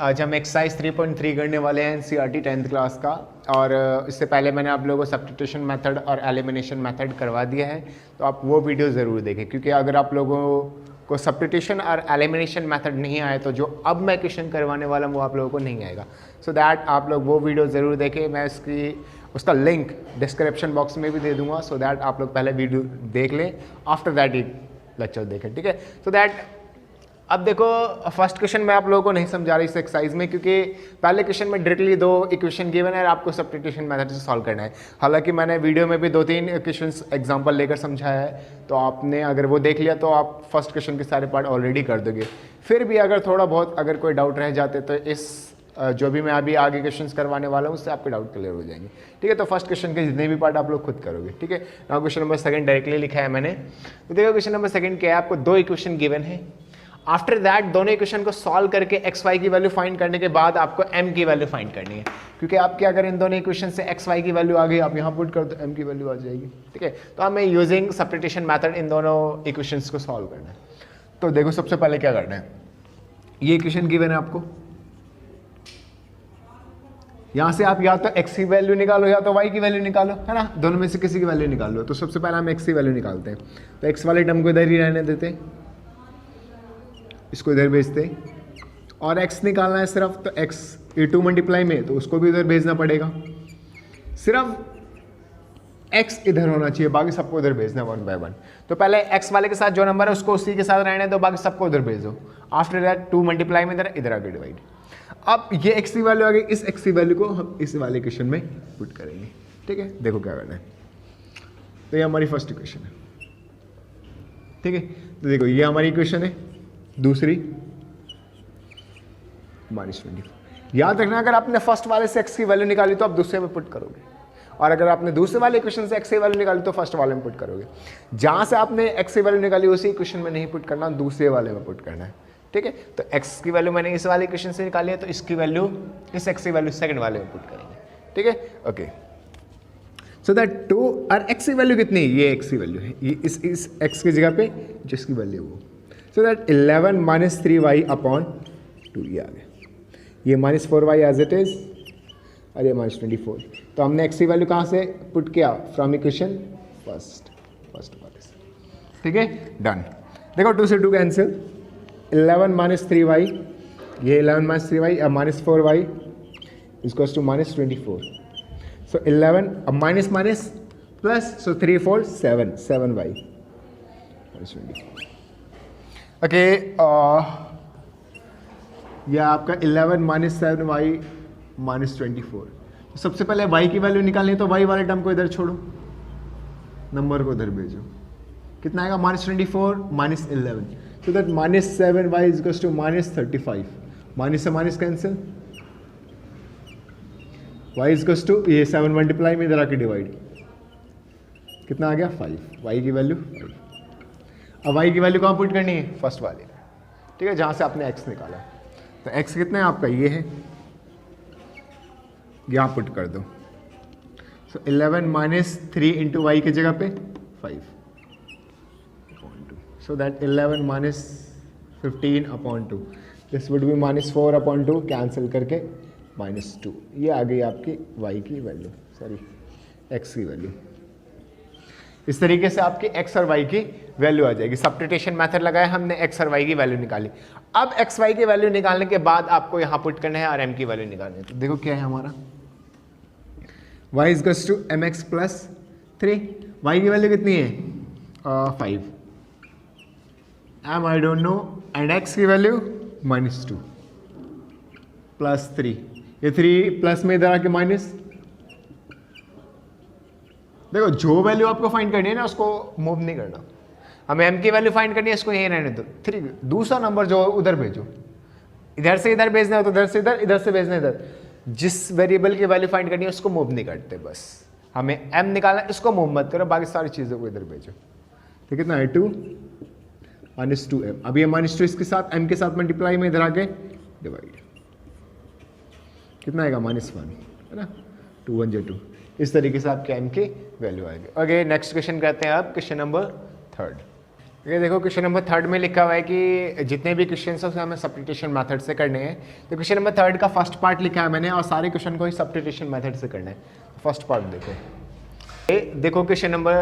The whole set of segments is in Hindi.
आज हम एक्सरसाइज 3.3 करने वाले हैं एनसीईआरटी 10th क्लास का। और इससे पहले मैंने आप लोगों को सब्स्टिट्यूशन मेथड और एलिमिनेशन मेथड करवा दिया है, तो आप वो वीडियो ज़रूर देखें, क्योंकि अगर आप लोगों को सब्स्टिट्यूशन और एलिमिनेशन मेथड नहीं आए तो जो अब मैं क्वेश्चन करवाने वाला हूँ वो आप लोगों को नहीं आएगा। सो दैट आप लोग वो वीडियो ज़रूर देखें। मैं उसका लिंक डिस्क्रिप्शन बॉक्स में भी दे दूंगा, सो दैट आप लोग पहले वीडियो देख लें, आफ्टर दैट ये लेक्चर देखें, ठीक है। सो दैट अब देखो, फर्स्ट क्वेश्चन मैं आप लोगों को नहीं समझा रही इस एक्सरसाइज में, क्योंकि पहले क्वेश्चन में डायरेक्टली 2 इक्वेशन गिवन है और आपको सब्स्टिट्यूशन मेथड से सॉल्व करना है। हालांकि मैंने वीडियो में भी 2-3 क्वेश्चंस एग्जांपल लेकर समझाया है, तो आपने अगर वो देख लिया तो आप फर्स्ट क्वेश्चन के सारे पार्ट ऑलरेडी कर दोगे। फिर भी अगर थोड़ा बहुत अगर कोई डाउट रह जाते तो इस जो भी मैं अभी आगे क्वेश्चंस करवाने वाला हूँ उससे आपके डाउट क्लियर हो जाएंगे, ठीक है। तो फर्स्ट क्वेश्चन के जितने भी पार्ट आप लोग खुद करोगे, ठीक है। नाउ क्वेश्चन नंबर 2 डायरेक्टली लिखा है मैंने। तो देखो क्वेश्चन नंबर 2 क्या है, आपको 2 इक्वेशन गिवन है। आफ्टर दैट दोनों इक्वेशन को सॉल्व करके एक्स वाई की वैल्यू फाइंड करने के बाद आपको एम की वैल्यू फाइंड करनी है, क्योंकि आपके अगर इन दोनों इक्वेशन से एक्स वाई की वैल्यू आ गई, आप यहाँ पुट कर दो, एम की वैल्यू आ जाएगी, ठीक है। तो हमें यूजिंग सब्स्टिट्यूशन मेथड इन दोनों इक्वेशंस को सॉल्व करना है। तो देखो सबसे पहले क्या करना है, ये इक्वेशन गिवन है आपको, यहाँ से आप या तो एक्स की वैल्यू निकालो या तो वाई की वैल्यू निकालो, है ना, दोनों में से किसी की वैल्यू निकाल लो। तो सबसे पहले हम एक्स की वैल्यू निकालते हैं। तो एक्स वाले टर्म को इधर ही रहने देते हैं, इसको इधर भेजते हैं, और x निकालना है सिर्फ, तो x a2 मल्टीप्लाई में तो उसको भी इधर भेजना पड़ेगा। सिर्फ x इधर होना चाहिए, बाकी सबको इधर भेजना 1 by 1। तो पहले x वाले के साथ जो नंबर है उसको उसी के साथ रहने दो, बाकी सबको इधर भेजो। आफ्टर दैट 2 मल्टीप्लाई में इधर आगे डिवाइड। अब ये x की वैल्यू आ गई, इस x की वैल्यू को हम इस वाले इक्वेशन में पुट करेंगे, ठीक है। देखो क्या करना है, तो ये हमारी फर्स्ट इक्वेशन है, ठीक है। तो देखो ये हमारी इक्वेशन है, दूसरी -24। याद रखना, अगर आपने फर्स्ट वाले से x की वैल्यू निकाली तो आप दूसरे में पुट करोगे, और अगर आपने दूसरे वाले इक्वेशन से x की वैल्यू निकाली तो फर्स्ट वाले में पुट करोगे। जहां से आपने x की वैल्यू निकाली उसी इक्वेशन में नहीं पुट करना, दूसरे वाले में पुट करना है, ठीक है। तो x की वैल्यू मैंने इस वाले इक्वेशन से निकाली है, तो इसकी वैल्यू, इस x की वैल्यू सेकंड वाले में पुट करेंगे, ठीक है। ओके, सो दैट 2 और x की वैल्यू कितनी है, ये x की वैल्यू है, ये इस x की जगह पे जिसकी वैल्यू वो, सो दैट 11 - 3y अपॉन 2 ये आ गया। ये -4y एज इट इज, और ये -24। तो हमने x की वैल्यू कहाँ से पुट किया, फ्रॉम इक्वेशन फर्स्ट वाले से, ठीक है, डन। देखो 2 से 2 कैंसिल, 11 - 3y, ये 11 - 3y -4y इक्वल्स टू -24। सो 11 अब माइनस माइनस प्लस, सो 3 4 7y -24। ओके, यह आपका 11 - 7y -24। तो सबसे पहले y की वैल्यू निकालनी है, तो y वाले टर्म को इधर छोड़ो, नंबर को इधर भेजो, कितना आएगा -24 - 11, so that -7y is equals to -35। Minus से minus cancel, y is equals to ये 7 मल्टीप्लाई में इधर आके डिवाइड, कितना आ गया 5, y की वैल्यू 5। अब y की वैल्यू कहाँ पुट करनी है, फर्स्ट वाले, ठीक है, जहाँ से आपने x निकाला। तो x कितना है आपका, ये है, यहाँ पुट कर दो। सो 11 - 3 इंटू वाई की जगह पे 5, so that 11 - 15 upon 2, this would be -4 upon 2, cancel करके -2, ये आ गई आपकी y की वैल्यू, सॉरी x की वैल्यू। इस तरीके से आपकी x और y की वैल्यू आ जाएगी। सब्स्टिट्यूशन मेथड लगाया हमने, x और y की वैल्यू निकाली। अब x y की वैल्यू निकालने के बाद आपको यहाँ पुट करना है और m की वैल्यू निकालनी है। तो देखो क्या है हमारा, y is equals to mx plus 3, y की वैल्यू कितनी है 5, m I don't know, and x की वैल्यू -2 प्लस 3, ये 3 प्लस में इधर आके माइनस। देखो जो वैल्यू आपको फाइंड करनी है ना उसको मूव नहीं करना, हमें m की वैल्यू फाइंड करनी है, इसको यही रहने दो 3। दूसरा नंबर जो उधर भेजो, इधर से इधर भेजना है तो इधर से इधर से भेजना है इधर। जिस वेरिएबल की वैल्यू फाइंड करनी है उसको मूव नहीं करते, बस हमें m निकालना है, इसको मूव मत करो, बाकी सारी चीज़ों को इधर भेजो। तो कितना है 2 -2m, अब ये -2 इसके साथ m के साथ मल्टीप्लाई में इधर आके डिवाइड, कितना आएगा -1, है ना, 2 1 2। इस तरीके से आपके m की वैल्यू आएगी। ओके, नेक्स्ट क्वेश्चन करते हैं आप, क्वेश्चन नंबर 3। ये देखो क्वेश्चन नंबर 3 में लिखा हुआ है कि जितने भी क्वेश्चन है उसे हमें सब्स्टिट्यूशन मेथड से करने हैं। तो क्वेश्चन नंबर 3 का फर्स्ट पार्ट लिखा है मैंने और सारे क्वेश्चन को ही सब्स्टिट्यूशन मेथड से करना है। फर्स्ट पार्ट देखो क्वेश्चन नंबर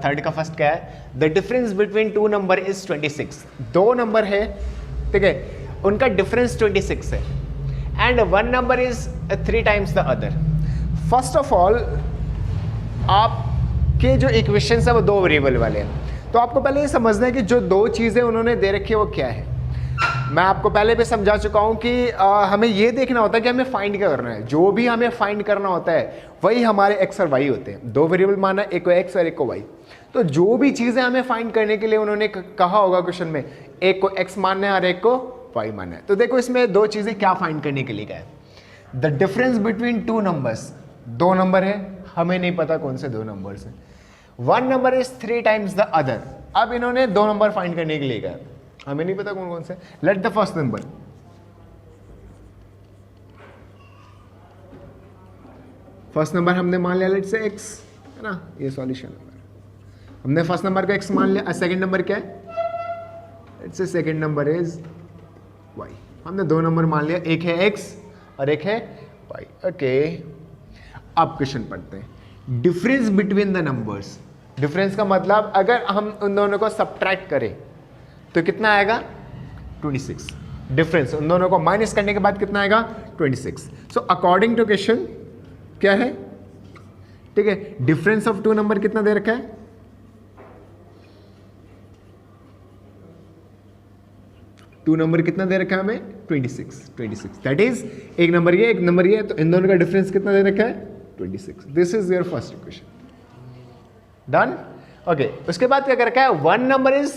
3 का फर्स्ट क्या है, the difference between two number is 26। दो नंबर है, ठीक है, उनका डिफरेंस 26 है and one number is 3 times the other. First of all आपके जो इक्वेशन है वो दो वेरिएबल वाले हैं, तो आपको पहले ये समझना है कि जो दो चीज़ें उन्होंने दे रखी है वो क्या है। मैं आपको पहले भी समझा चुका हूँ कि हमें ये देखना होता है कि हमें फाइंड क्या करना है। जो भी हमें फाइंड करना होता है वही हमारे एक्स और वाई होते हैं। दो वेरिएबल माना, एक को एक्स और एक को वाई। तो जो भी चीज़ें हमें फाइंड करने के लिए उन्होंने कहा होगा क्वेश्चन में, एक को एक्स मानना है और एक को वाई मानना है। तो देखो इसमें दो चीज़ें क्या फाइंड करने के लिए क्या है, the difference between two numbers. दो नंबर है, हमें नहीं पता कौन से दो नंबर्स हैं। One number is 3 times the other. अब इन्होंने दो नंबर फाइंड करने के लिए कहा, हमें नहीं पता कौन कौन से। Let the first number, first number हमने मान लिया लेट से x, है ना, ये सॉल्यूशन नंबर। हमने फर्स्ट नंबर का x मान लिया। सेकंड नंबर क्या है, लेट से सेकंड नंबर इज y। हमने दो नंबर मान लिया, एक है x और एक है y। ओके, अब क्वेश्चन पढ़ते हैं। Difference between the numbers. Difference का मतलब अगर हम उन दोनों को सब्ट्रैक्ट करें तो कितना आएगा, 26। डिफरेंस उन दोनों को माइनस करने के बाद कितना आएगा, 26। सो अकॉर्डिंग टू क्वेश्चन क्या है, ठीक है, डिफरेंस ऑफ टू नंबर कितना दे रखा है, टू नंबर कितना दे रखा है हमें, 26। दैट इज एक नंबर ये, एक नंबर ये, तो इन दोनों का डिफरेंस कितना दे रखा है, 26। This is your first equation. Done. Okay, उसके बाद क्या कर रखा है, one number is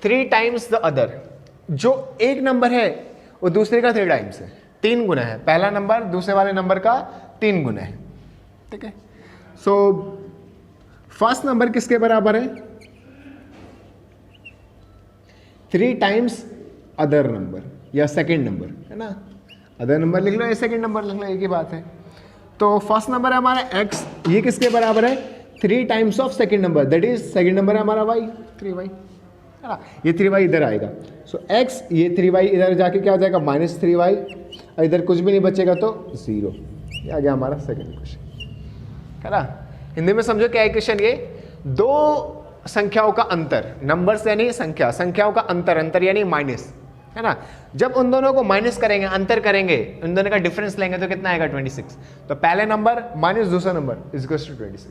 3 times the other. जो एक नंबर है वो दूसरे का 3 टाइम्स है, 3 गुना है। पहला नंबर दूसरे वाले नंबर का 3 गुना है, ठीक है। सो फर्स्ट नंबर किसके बराबर है, 3 टाइम्स अदर नंबर या सेकेंड नंबर, है ना। अदर नंबर लिख लो या सेकेंड नंबर लिख लो, एक ही बात है। तो फर्स्ट नंबर है हमारा x, ये किसके बराबर है, 3 times of second number, that is second number है हमारा y, 3y, है ना। ये 3y इधर आएगा, सो x, ये 3y इधर जाके क्या हो जाएगा, -3y, और इधर कुछ भी नहीं बचेगा तो 0। ये आ गया हमारा सेकेंड क्वेश्चन, है ना। हिंदी में समझो क्या है क्वेश्चन, ये दो संख्याओं का अंतर, नंबर्स यानी संख्या, संख्याओं का अंतर, अंतर यानी माइनस, है ना। जब उन दोनों को माइनस करेंगे, अंतर करेंगे, उन दोनों का डिफरेंस लेंगे तो कितना आएगा, 26। तो पहले नंबर माइनस दूसरा नंबर इज इक्वल टू 26।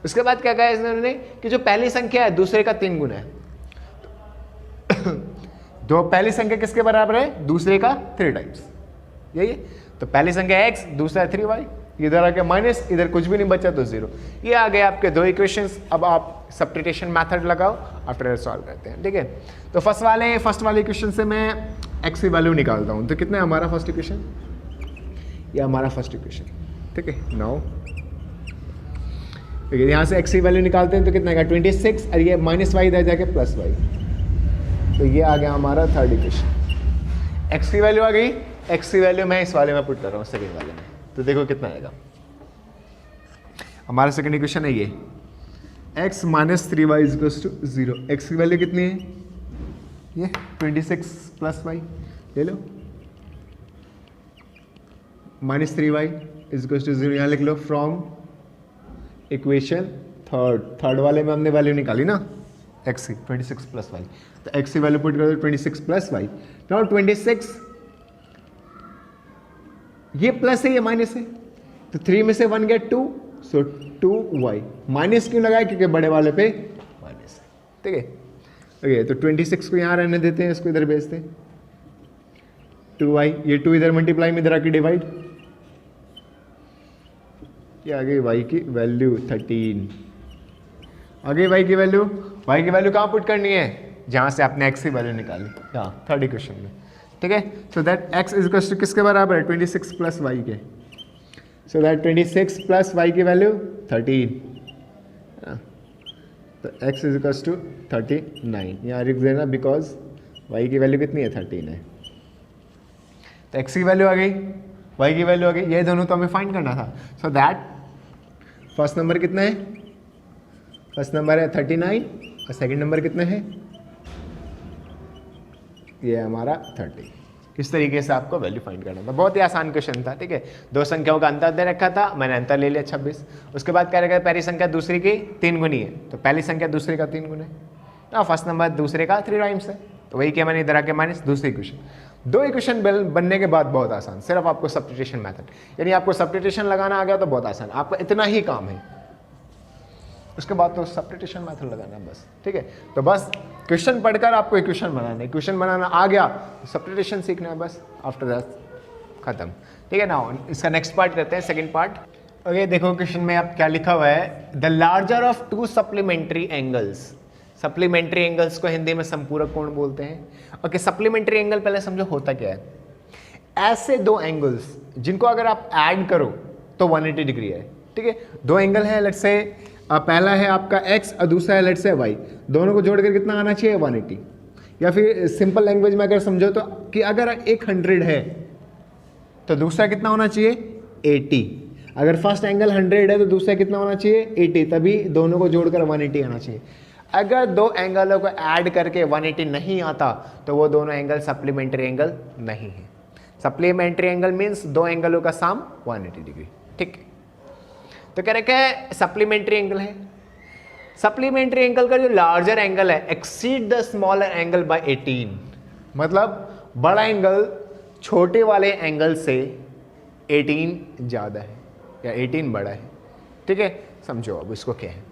उसके बाद क्या कहा इन्होंने कि जो पहली संख्या है दूसरे का 3 गुना है। दो पहली संख्या किसके बराबर है, दूसरे का 3 टाइम्स, यही है। तो पहली संख्या x, दूसरा 3y, इधर आ गया माइनस, इधर कुछ भी नहीं बचा तो 0। ये आ गए आपके दो इक्वेशंस। अब आप सब्स्टिट्यूशन मेथड लगाओ, आफ्टर सॉल्व करते हैं, ठीक है। तो फर्स्ट वाले इक्वेशन से मैं x की वैल्यू निकालता हूँ। तो कितना है हमारा फर्स्ट इक्वेशन, ये हमारा फर्स्ट इक्वेशन, ठीक है। नाउ यहाँ से x की वैल्यू निकालते हैं तो कितना आएगा, 26, और ये -y इधर जाके +y, तो ये आ गया हमारा थर्ड इक्वेशन। x की वैल्यू आ गई, x की वैल्यू मैं इस वाले में पुट कर रहा हूँ, सेकेंड वाले में। तो देखो कितना आएगा हमारा सेकेंड इक्वेशन है ये, x - 3y = 0। x की वैल्यू कितनी है, ये 26 + y ले लो, -3y = 0 यहाँ लिख लो। फ्रॉम इक्वेशन थर्ड वाले में हमने वैल्यू निकाली ना x की, 26 + y, तो x की वैल्यू पुट कर दो 26 + y। नाउ 26, ये प्लस है ये माइनस है, तो 3 में से 1 गया 2, सो 2y। माइनस क्यों लगाया, क्योंकि बड़े वाले पे माइनस है, ठीक है। ओके, तो 26 को यहाँ रहने देते हैं, इसको इधर भेजते हैं, 2y, ये 2 इधर मल्टीप्लाई में इधर आके डिवाइड, ये आ गई y की वैल्यू 13। आ गई y की वैल्यू, y की वैल्यू कहाँ पुट करनी है, जहाँ से आपने x की वैल्यू निकाली, यहाँ थर्ड इक्वेशन में, ठीक है। सो दैट x इज किसके बराबर है, 26 + y के। सो दैट 26 + y की वैल्यू 13, तो x इज 39 यहाँ लिख देना, बिकॉज y की वैल्यू कितनी है, 13 है। तो x की वैल्यू आ गई, y की वैल्यू आ गई, ये दोनों तो हमें फाइंड करना था। सो दैट फर्स्ट नंबर कितना है, फर्स्ट नंबर है 39 और सेकंड नंबर कितना है ये है हमारा 30। इस तरीके से आपको वैल्यू फाइंड करना था। बहुत ही आसान क्वेश्चन था, ठीक है। दो संख्याओं का अंतर दे रखा था, मैंने अंतर ले लिया 26। उसके बाद क्या रखा, पहली संख्या दूसरी की 3 गुनी है, तो पहली संख्या दूसरे का 3 गुना है ना। फर्स्ट नंबर दूसरे का 3 टाइम्स है, तो वही क्या मैंने इधर आके माइनस दूसरी इक्वेशन। दो इक्वेशन बनने के बाद बहुत आसान, सिर्फ आपको सब्स्टिट्यूशन मेथड, यानी आपको सब्स्टिट्यूशन लगाना आ गया तो बहुत आसान, आपका इतना ही काम है। उसके बाद तो सब्स्टिट्यूशन मेथड लगाना है बस, ठीक है। तो बस क्वेश्चन पढ़कर आपको इक्वेशन बनाना है, क्वेश्चन बनाना आ गया तो सब्स्टिट्यूशन सीखना है बस, आफ्टर दैट खत्म, ठीक है ना। इसका नेक्स्ट पार्ट करते हैं, सेकंड पार्ट। ओके, देखो क्वेश्चन में आप क्या लिखा हुआ है, the larger of 2 supplementary angles. Supplementary angles को हिंदी में संपूरक कोण बोलते हैं। ओके, सप्लीमेंट्री एंगल पहले समझो होता क्या है। ऐसे दो एंगल्स जिनको अगर आप ऐड करो तो 180 डिग्री है, ठीक है। दो एंगल है, लेट्स से पहला है आपका x और दूसरा है लेट्स से y, दोनों को जोड़कर कितना आना चाहिए 180। या फिर सिंपल लैंग्वेज में अगर समझो तो कि अगर एक 100 है तो दूसरा कितना होना चाहिए 80। अगर फर्स्ट एंगल 100 है तो दूसरा कितना होना चाहिए 80, तभी दोनों को जोड़कर 180 आना चाहिए। अगर दो एंगलों को ऐड करके 180 नहीं आता तो वो दोनों एंगल सप्लीमेंट्री एंगल नहीं है। सप्लीमेंट्री एंगल मीन्स दो एंगलों का सम 180 डिग्री, ठीक। तो कह रखे है सप्लीमेंट्री एंगल है। सप्लीमेंट्री एंगल का जो लार्जर एंगल है exceed the smaller angle by 18, मतलब बड़ा एंगल छोटे वाले एंगल से 18 ज़्यादा है या 18 बड़ा है, ठीक है। समझो अब इसको क्या है।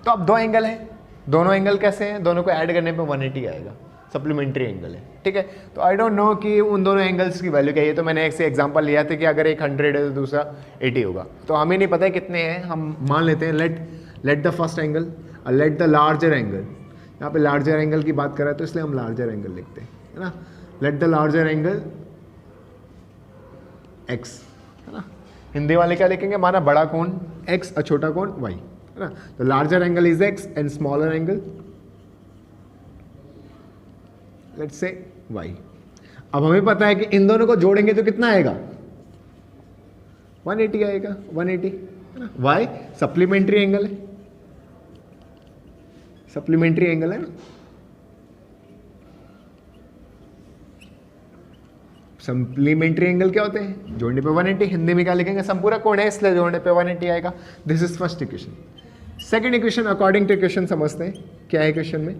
तो अब दो एंगल है, दोनों एंगल कैसे हैं, दोनों को ऐड करने पे 180 आएगा, सप्लीमेंट्री एंगल है, ठीक है। तो आई डोंट नो कि उन दोनों एंगल्स की वैल्यू क्या है। तो मैंने एक से एग्जांपल लिया था कि अगर एक 100 है तो दूसरा 80 होगा, तो हमें नहीं पता है कितने हैं, हम मान लेते हैं लेट द फर्स्ट एंगल और लेट द लार्जर एंगल। यहाँ पे लार्जर एंगल की बात कर रहा है तो इसलिए हम लार्जर एंगल लिखते हैं, है ना। Let the larger angle x, है ना। हिंदी वाले क्या लिखेंगे, माना बड़ा कोण x और छोटा कोण y, है ना। तो larger angle is x and smaller angle let's say y। अब हमें पता है कि इन दोनों को जोड़ेंगे तो कितना आएगा 180 आएगा, 180, है ना। y सप्लीमेंट्री एंगल है, सप्लीमेंट्री एंगल है ना। सप्लीमेंट्री एंगल क्या होते हैं, जोड़ने पे 180, हिंदी में क्या लिखेंगे संपूरक कोण है इसलिए जोड़ने पे 180 आएगा। This is first equation. Second equation according to equation समझते हैं क्या है इक्वेशन में,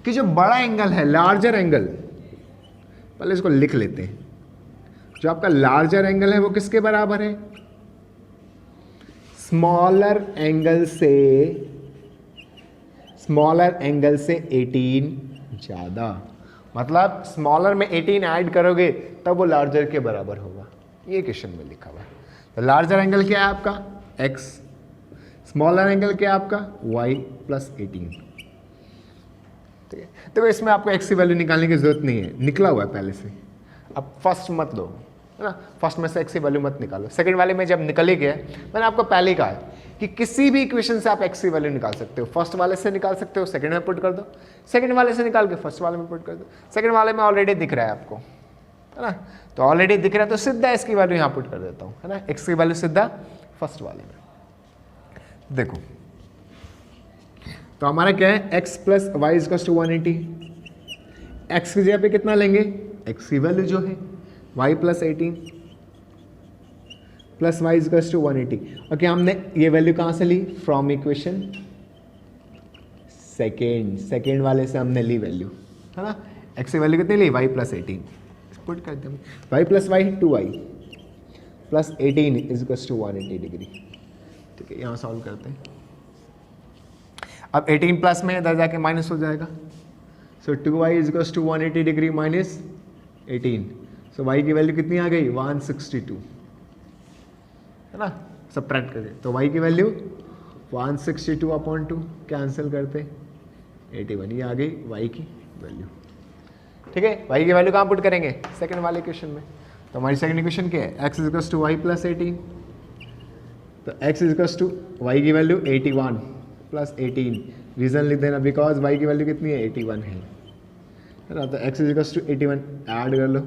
कि जो बड़ा एंगल है लार्जर एंगल, पहले इसको लिख लेते हैं। जो आपका लार्जर एंगल है वो किसके बराबर है, स्मॉलर एंगल से 18 ज्यादा। मतलब स्मॉलर में 18 ऐड करोगे तब वो लार्जर के बराबर होगा, ये क्वेश्चन में लिखा हुआ है। तो लार्जर एंगल क्या है आपका x, स्मॉलर एंगल क्या है आपका y प्लस 18, ठीक है। तो इसमें आपको x की वैल्यू निकालने की जरूरत नहीं है, निकला हुआ है पहले से। अब फर्स्ट मत लो, है ना, फर्स्ट में से x की वैल्यू मत निकालो। सेकंड वाले में जब निकल ही गया, मैंने आपको पहले ही कहा है कि किसी भी इक्वेशन से आप x की वैल्यू निकाल सकते हो। फर्स्ट वाले से निकाल सकते हो, सेकंड में पुट कर दो, सेकंड वाले से निकाल के फर्स्ट वाले में पुट कर दो। सेकंड वाले में ऑलरेडी दिख रहा है आपको, है ना, तो ऑलरेडी दिख रहा है तो सीधा इसकी वैल्यू यहाँ पुट कर देता हूँ, है ना। x की वैल्यू सीधा फर्स्ट वाले में। देखो तो हमारा क्या है, x प्लस वाई इज टू 180। x की जगह पे कितना लेंगे, x की वैल्यू जो है y प्लस 18 प्लस वाई इज टू 180। ओके, हमने ये वैल्यू कहाँ से ली, फ्रॉम इक्वेशन सेकेंड वाले से हमने ली वैल्यू, है ना। x की वैल्यू कितनी ली, y प्लस 18, पुट कर दें y प्लस वाई 2y प्लस 18 इज टू 180 डिग्री, ठीक है। यहाँ सॉल्व करते हैं। अब 18 प्लस में इधर जाके माइनस हो जाएगा, so 2y is to 180 degree minus 18, so y की वैल्यू कितनी आ गई 162, है ना। सबट्रैक्ट करें तो y की वैल्यू 162 अपॉन 2 कैंसिल करते 81, ये आ गई y की वैल्यू, ठीक है। y की वैल्यू कहाँ पुट करेंगे, सेकंड वाले इक्वेशन में। तो हमारी सेकंड इक्वेशन क्या है, x is to Y plus 18, तो x इज टू y की वैल्यू 81 प्लस 18, रीजन लिख देना बिकॉज y की वैल्यू कितनी है 81 है ना। तो x इज टू 81 ऐड कर लो,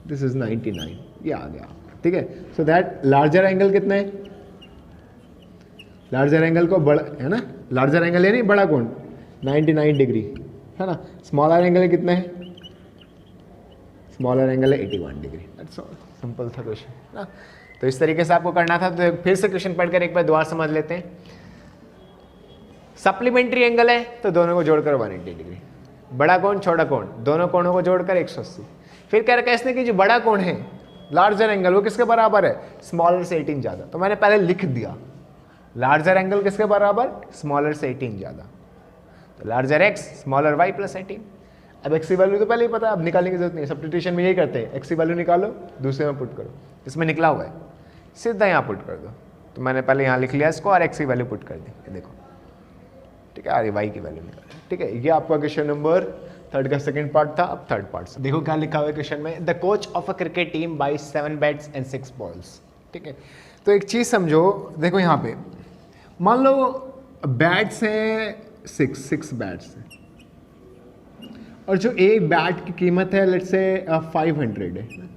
दिस इज 99, ये आ गया, ठीक है। सो दैट लार्जर एंगल कितना है, लार्जर एंगल को बड़ा, है ना, लार्जर एंगल है नहीं बड़ा कोण 99 डिग्री, है ना। स्मॉलर एंगल कितना है स्मॉलर एंगल है 81 डिग्री। दैट्स ऑल, सिंपल था क्वेश्चन ना। तो इस तरीके से आपको करना था। तो फिर से क्वेश्चन पढ़कर एक बार दोबारा समझ लेते हैं। सप्लीमेंट्री एंगल है तो दोनों को जोड़कर 180 डिग्री, बड़ा कोण छोटा कोण दोनों कोणों को जोड़कर 180। फिर कह रखा है इसने कि जो बड़ा कोण है लार्जर एंगल वो किसके बराबर है, स्मॉलर से 18 ज़्यादा। तो मैंने पहले लिख दिया लार्जर एंगल किसके बराबर, स्मॉलर से 18 ज़्यादा। तो लार्जर x स्मॉलर y प्लस 18। अब x की वैल्यू तो पहले ही पता है, अब निकालने की जरूरत नहीं है। सब्स्टिट्यूशन में यही करते हैं, x की वैल्यू निकालो दूसरे में पुट करो, इसमें निकला हुआ है सीधा यहाँ पुट कर दो। तो मैंने पहले यहाँ लिख लिया इसको और x की वैल्यू पुट कर दी, ये देखो ठीक है। अरे y की वैल्यू निकालो, ठीक है। ये आपका क्वेश्चन नंबर 3 का सेकंड पार्ट था। अब थर्ड पार्ट से देखो क्या लिखा हुआ है क्वेश्चन में, the coach of a cricket team buy 7 bats and 6 balls. ठीक है, तो एक चीज़ समझो, देखो यहाँ पे मान लो बैट्स हैं 6 बैट्स हैं और जो एक बैट की कीमत है लेट्स से 500 है।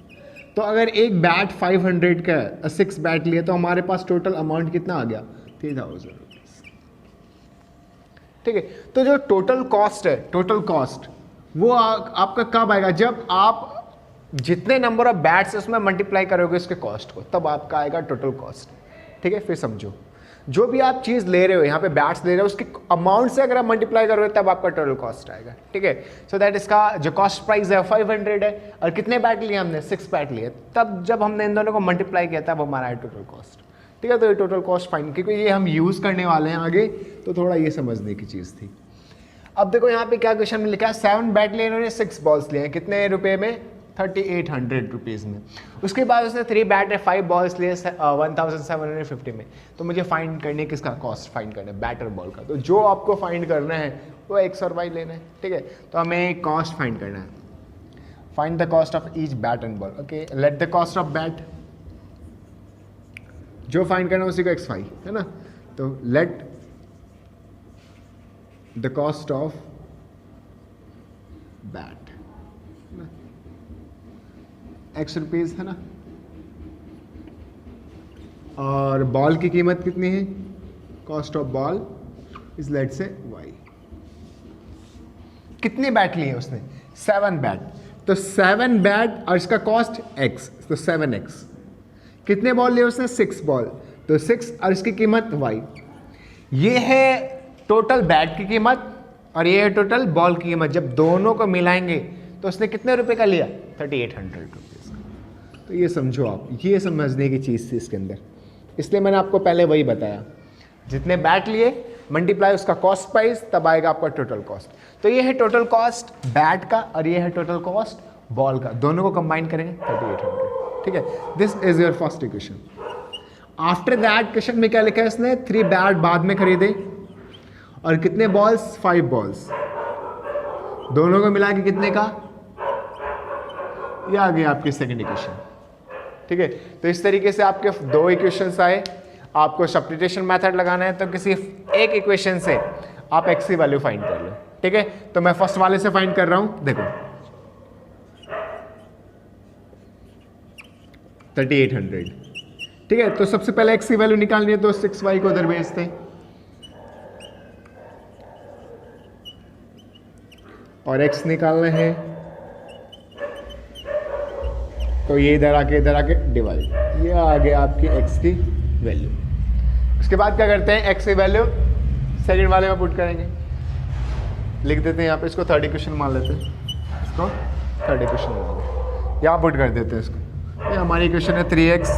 तो अगर एक बैट 500 का है, 6 बैट लिए, तो हमारे पास टोटल अमाउंट कितना आ गया, 3000 रुपीज़। ठीक है, तो जो टोटल कॉस्ट है, टोटल कॉस्ट वो आपका कब आएगा, जब आप जितने नंबर ऑफ बैट्स उसमें मल्टीप्लाई करोगे उसके कॉस्ट को, तब आपका आएगा टोटल कॉस्ट। ठीक है, फिर समझो जो भी आप चीज़ ले रहे हो, यहाँ पे बैट्स ले रहे हो, उसके अमाउंट से अगर आप मल्टीप्लाई करोगे तब आपका टोटल कॉस्ट आएगा। ठीक है, सो दैट इसका जो कॉस्ट प्राइस है 500 है और कितने बैट लिए हमने, 6 बैट लिए। तब जब हमने इन दोनों को मल्टीप्लाई किया तब हमारा है टोटल कॉस्ट। ठीक है, तो ये टोटल कॉस्ट फाइन, क्योंकि ये हम यूज़ करने वाले हैं आगे, तो थोड़ा ये समझने की चीज़ थी। अब देखो यहाँ पे क्या क्वेश्चन में लिखा है, 7 बैट लिए इन्होंने, 6 बॉल्स लिए हैं, कितने रुपए में, 3800 रुपीज़ में। उसके बाद उसने 3 बैट है 5 बॉल्स लिए 1750 में। तो मुझे फाइंड करने किसका कॉस्ट फाइंड करना है, बैटर बॉल का। तो जो आपको फाइंड करना है वो x और y लेना है। ठीक है, तो हमें कॉस्ट फाइंड करना है, find the cost of each bat and ball. Okay, let the cost of bat, जो फाइंड करना है उसी को x y है ना। तो let the cost of bat x rupees है ना, और बॉल की कीमत कितनी है, cost of ball is let से y। कितने बैट लिए उसने, 7 बैट, तो 7 बैट और इसका कॉस्ट x, तो 7x। कितने बॉल लिए उसने, 6 बॉल, तो 6 और इसकी कीमत y। ये है टोटल बैट की कीमत और ये है टोटल बॉल की कीमत। जब दोनों को मिलाएंगे तो उसने कितने रुपए का लिया, 3800 रुपीज़। तो ये समझो आप, ये समझने की चीज़ थी इसके अंदर, इसलिए मैंने आपको पहले वही बताया, जितने बैट लिए मल्टीप्लाई उसका कॉस्ट प्राइस, तब आएगा आपका टोटल कॉस्ट। तो ये है टोटल कॉस्ट बैट का और ये है टोटल कॉस्ट बॉल का, दोनों को कंबाइन करेंगे 3800। ठीक है, this is your first equation. After that question में क्या लिखा है इसने, 3 बैट बाद में खरीदे और कितने बॉल्स, 5 बॉल्स, दोनों को मिला के कितने का, ये आ गया आपकी सेकंड इक्वेशन। ठीक है, तो इस तरीके से आपके 2 इक्वेशंस आए। आपको सब्स्टिट्यूशन मेथड लगाना है तो किसी एक इक्वेशन से आप x की वैल्यू फाइंड कर लो। ठीक है, तो मैं फर्स्ट वाले से फाइंड कर रहा हूं, देखो 3800। ठीक है, तो सबसे पहले x की वैल्यू निकालनी है, तो 6y को उधर भेजते हैं और x निकालना है, तो ये इधर आके डिवाइड, ये आ गया आपकी x की वैल्यू। उसके बाद क्या करते हैं, x की वैल्यू सेकंड वाले में पुट करेंगे, लिख देते हैं यहाँ पे, इसको थर्ड इक्वेशन मान लेते हैं, इसको थर्ड इक्वेशन मान लेते हैं, यहाँ पुट कर देते हैं इसको। ये हमारी इक्वेशन है 3x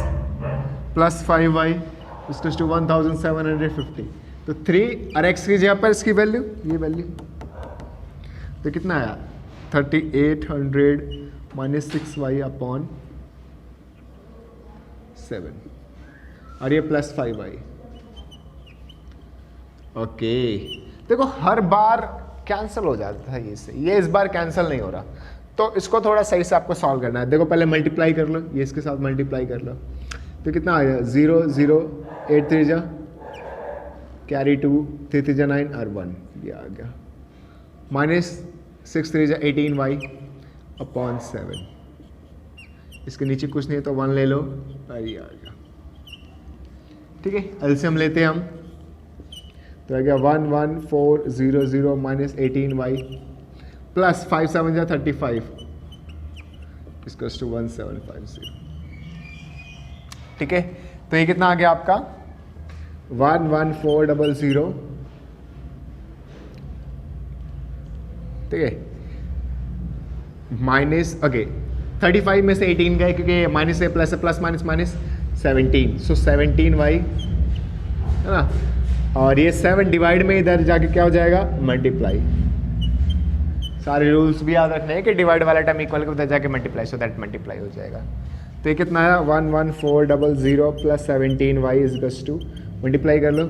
plus 5y equals to 1750। तो 3 और x की जगह पर इसकी वैल्यू, ये वैल्यू, तो कितना आया 3800 माइनस 6y अपॉन 7 और ये प्लस 5y। ओके, देखो हर बार कैंसिल हो जाता है ये इस बार कैंसिल नहीं हो रहा, तो इसको थोड़ा सही से आपको सॉल्व करना है। देखो पहले मल्टीप्लाई कर लो, ये इसके साथ मल्टीप्लाई कर लो, तो कितना आ गया 0 0 8 3 जा कैरी 2 3 3 जा 9 और 1, ये आ गया माइनस 6 3 जा 18y अपॉन 7। इसके नीचे कुछ नहीं है तो 1 ले लो और ये आ गया। ठीक है, एलसीएम लेते हैं हम, तो आ गया 11400 माइनस 18y प्लस 5 7 जा 35 इक्वल्स टू 1750। ठीक है, तो ये कितना आ गया आपका 11400। ठीक है, माइनस ओके 35 में से 18 गए क्योंकि माइनस से प्लस है, प्लस माइनस माइनस 17, सो 17y है ना, और ये 7 डिवाइड में इधर जाके क्या हो जाएगा मल्टीप्लाई। सारे रूल्स भी याद रखने हैं कि डिवाइड वाला टर्म इक्वल के उधर जाके मल्टीप्लाई, सो दैट मल्टीप्लाई हो जाएगा। तो ये कितना है 11400 plus 17y is to, multiply कर लो,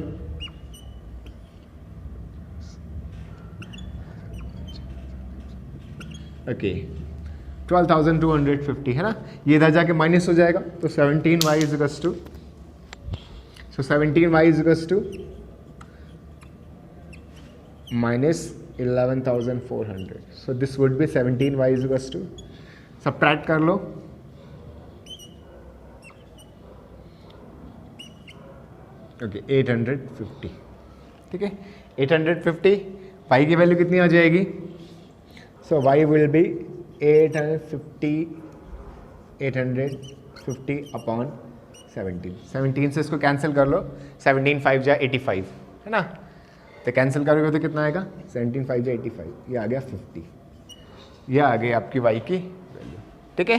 ओके 12,250 है ना, ये इधर जाके माइनस हो जाएगा, तो 17y इज टू, सो 17y is to minus 11,400, so this would be 17y is equals to, subtract कर लो, ओके 850। ठीक है, 850, y की वैल्यू कितनी आ जाएगी, सो y विल बी 850 अपॉन 17 से इसको कैंसिल कर लो, 17 5 जा 85 है ना, तो कैंसिल करोगे तो कितना आएगा 17 5 जा 85, ये आ गया 50, ये आ गई आपकी y की वैल्यू। ठीक है,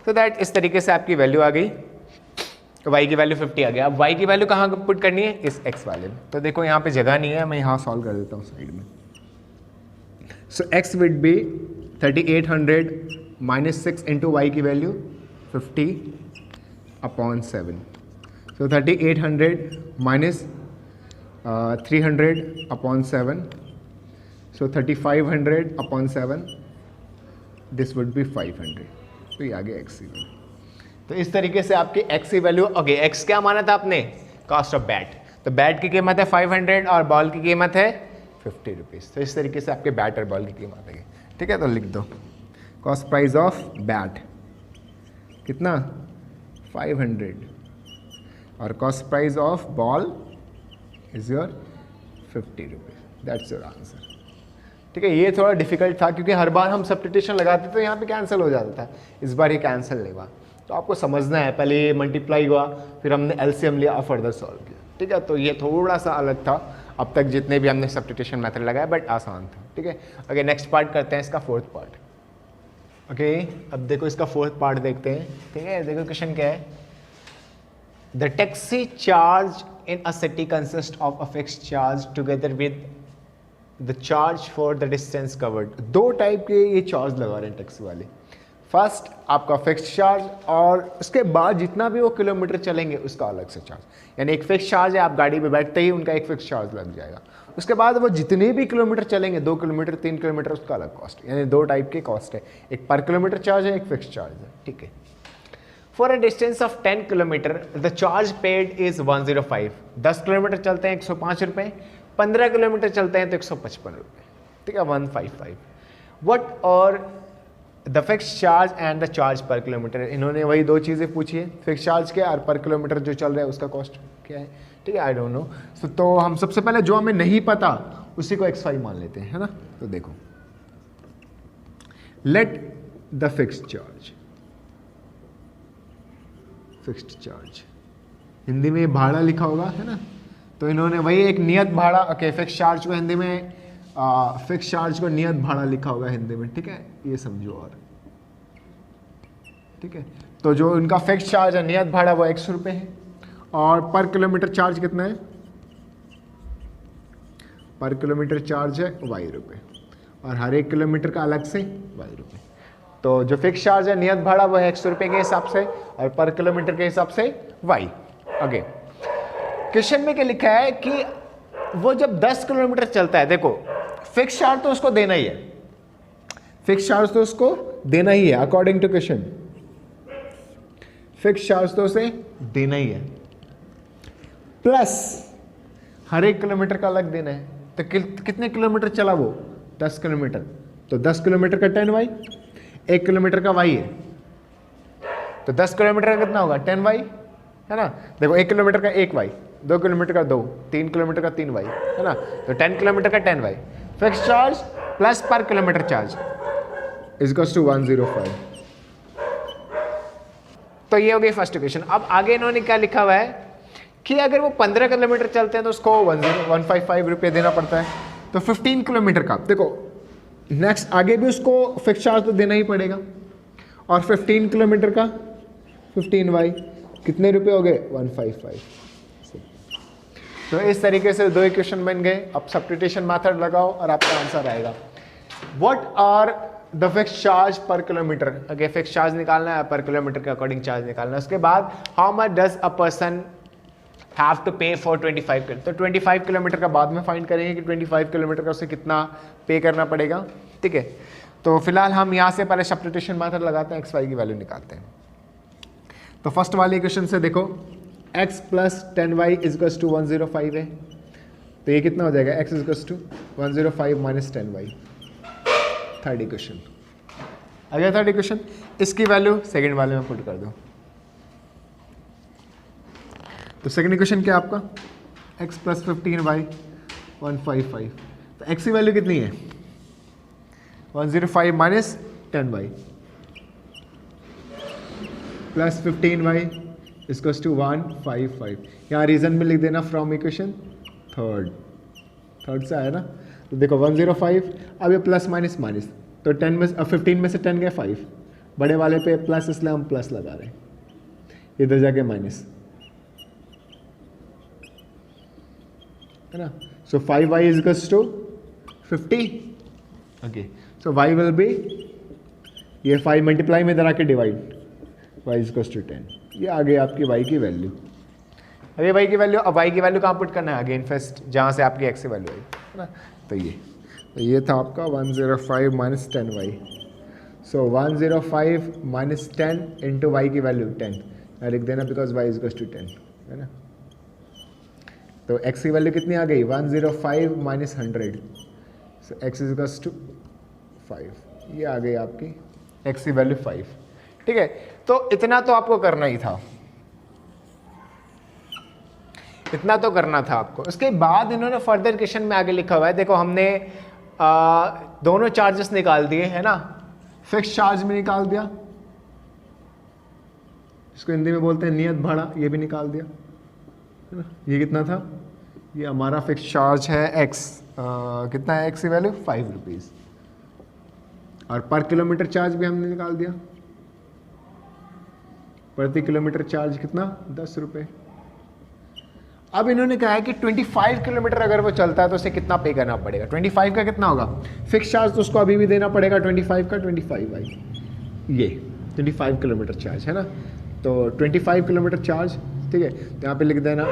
तो दैट इस तरीके से आपकी वैल्यू आ गई, तो y की वैल्यू 50 आ गया। अब y की वैल्यू कहाँ पुट करनी है, इस x वाले में, तो देखो यहाँ पे जगह नहीं है, मैं यहाँ सॉल्व कर देता हूँ साइड में। सो x विड बी 3800 माइनस 6 इंटू वाई की value 50 upon 7, so 3800 minus 300 upon 7, so 3500 upon 7, this would B 500, तो ये आ गया एक्स की वैल्यू। तो इस तरीके से आपकी एक्स की वैल्यू, ओके एक्स क्या माना था आपने, कॉस्ट ऑफ बैट, तो बैट की कीमत है 500 और बॉल की कीमत है 50 रुपीज़, तो इस तरीके से आपके बैट और बॉल की कीमत है। ठीक है, तो लिख दो कॉस्ट प्राइस ऑफ बैट कितना 500 और cost price of ball is your 50 rupees, that's your answer. ठीक है, ये थोड़ा डिफिकल्ट था क्योंकि हर बार हम सब्स्टिट्यूशन लगाते तो यहाँ पे कैंसिल हो जाता था, इस बार ये कैंसिल नहीं हुआ, तो आपको समझना है, पहले ये मल्टीप्लाई हुआ, फिर हमने एलसीएम लिया और फर्दर सॉल्व किया। ठीक है, तो ये थोड़ा सा अलग था अब तक जितने भी हमने सब्स्टिट्यूशन मेथड लगाया, बट आसान था। ठीक है, ओके नेक्स्ट पार्ट करते हैं, इसका फोर्थ पार्ट। ओके, अब देखो इसका फोर्थ पार्ट देखते हैं। ठीक है, देखो क्वेश्चन क्या है, the taxi charge in a city consists of a fixed charge together with the charge for the distance covered। दो टाइप के ये चार्ज लगा रहे हैं टैक्सी वाले, फर्स्ट आपका फिक्स्ड चार्ज और उसके बाद जितना भी वो किलोमीटर चलेंगे उसका अलग से चार्ज, यानी एक फिक्स चार्ज है, आप गाड़ी में बैठते ही उनका एक फिक्स चार्ज लग जाएगा, उसके बाद वो जितने भी किलोमीटर चलेंगे 2 किलोमीटर 3 किलोमीटर उसका अलग कॉस्ट, यानी दो टाइप के कॉस्ट है, एक पर किलोमीटर चार्ज है, एक फिक्स चार्ज है। ठीक है, for a distance of 10 kilometre the charge paid is 105, 10 kilometre चलते हैं 105 रुपये, 15 किलोमीटर चलते हैं तो 155 रुपये। ठीक है, 155। वट और the fix charge and the charge per kilometre, इन्होंने वही दो चीज़ें पूछी है, फिक्स चार्ज क्या और पर किलोमीटर जो चल रहा है उसका कॉस्ट क्या है। ठीक है, आई डोंट नो, तो हम सबसे पहले जो हमें नहीं पता उसी को x5 मान लेते हैं, है ना। तो देखो let the fixed charge, fixed charge Hindi में भाड़ा लिखा होगा, है ना, तो इन्होंने वही एक नियत भाड़ा, ओके फिक्स चार्ज को हिंदी में फिक्स चार्ज को नियत भाड़ा लिखा होगा हिंदी में। ठीक है, ये समझो। और ठीक है, तो जो इनका फिक्स चार्ज है नियत भाड़ा वो 100 रुपये है, और पर किलोमीटर चार्ज कितना है, पर किलोमीटर चार्ज है y रुपये, और हर एक किलोमीटर का अलग से y रुपये। तो जो फिक्स चार्ज है नियत भाड़ा वो है 100 रुपये के हिसाब से, और पर किलोमीटर के हिसाब से y। ओके, क्वेश्चन में क्या लिखा है कि वो जब 10 किलोमीटर चलता है, देखो फिक्स चार्ज तो उसको देना ही है, फिक्स चार्ज तो उसको देना ही है according to question, fix charge तो उसे देना ही है, प्लस हर एक किलोमीटर का अलग देना है। तो कितने किलोमीटर चला वो, 10 किलोमीटर, तो 10 किलोमीटर का 10y, 1 किलोमीटर का y है, तो 10 किलोमीटर का कितना होगा 10y, है ना। देखो 1 किलोमीटर का 1y, 2 किलोमीटर का 2, 3 किलोमीटर का 3y, है ना, तो 10 किलोमीटर का 10y, fix charge plus per kilometre charge is equals to 105। तो ये हो गई फर्स्ट इक्वेशन। अब आगे इन्होंने क्या लिखा हुआ है कि अगर वो 15 किलोमीटर चलते हैं तो उसको 155 रुपये देना पड़ता है। तो 15 किलोमीटर का देखो नेक्स्ट आगे भी उसको फिक्स चार्ज तो देना ही पड़ेगा, और 15 किलोमीटर का 15y कितने रुपए हो गए 155। तो इस तरीके से दो इक्वेशन बन गए। अब सब्स्टिट्यूशन मेथड लगाओ और आपका आंसर आएगा। What are the fix charge per kilometre. अगर फिक्स चार्ज निकालना है पर किलोमीटर के अकॉर्डिंग चार्ज निकालना है। उसके बाद how much does a person have to pay for 25 kilometre. तो 25 किलोमीटर का बाद में फाइंड करेंगे कि 25 किलोमीटर का उसे कितना पे करना पड़ेगा। ठीक है, तो फिलहाल हम यहाँ से पहले सब्स्टिट्यूशन मेथड लगाते हैं, एक्स वाई की वैल्यू निकालते हैं। तो फर्स्ट वाले इक्वेशन से देखो x plus 10y equals to 105 है, तो ये कितना हो जाएगा x equals to 105 minus 10y। Third equation आ गया। थर्ड इक्वेशन इसकी वैल्यू सेकंड वाले में पुट कर दो। तो सेकंड इक्वेशन क्या आपका x प्लस 15y 155। तो x की वैल्यू कितनी है 105 minus 10y plus 15y इसकोस to 155। यहाँ रीजन में लिख देना फ्रॉम इक्वेशन थर्ड से आया ना। तो देखो 105, अब ये प्लस माइनस माइनस, तो 10 में 15 में से 10 गए 5, बड़े वाले पे प्लस इसलिए हम प्लस लगा रहे हैं, इधर जाके माइनस है ना। So 5y is equals to 50। Okay, so y will be ये 5 मल्टीप्लाई में इधर आके divide, y is equals to 10। ये आ गई आपकी y की वैल्यू। अरे y की वैल्यू, अब y की वैल्यू कहाँ पुट करना है अगेन फर्स्ट जहाँ से आपकी x की वैल्यू आई है ना। तो ये था आपका 105 minus 10y। So 105 minus 10 into Y की वैल्यू 10 लिख देना because y is equals to 10 है ना। तो x की वैल्यू कितनी आ गई 105 minus 100, so x is equals to 5। ये आ गई आपकी x की वैल्यू 5। ठीक है, तो इतना तो आपको करना ही था, इतना तो करना था आपको। उसके बाद इन्होंने फर्दर क्वेश्चन में आगे लिखा हुआ है, देखो हमने दोनों चार्जेस निकाल दिए है ना। फिक्स चार्ज में निकाल दिया, इसको हिंदी में बोलते हैं नियत भाड़ा, ये भी निकाल दिया है ना। ये कितना था, ये हमारा फिक्स चार्ज है x, कितना है x की वैल्यू 5 रुपीज़, और पर किलोमीटर चार्ज भी हमने निकाल दिया। प्रति किलोमीटर चार्ज कितना 10 रुपये। अब इन्होंने कहा है कि 25 किलोमीटर अगर वो चलता है तो उसे कितना पे करना पड़ेगा। 25 का कितना होगा फिक्स चार्ज, तो उसको अभी भी देना पड़ेगा 25 का 25y, ये 25 किलोमीटर चार्ज है ना। तो 25 किलोमीटर चार्ज, ठीक है, तो यहाँ पे लिख देना,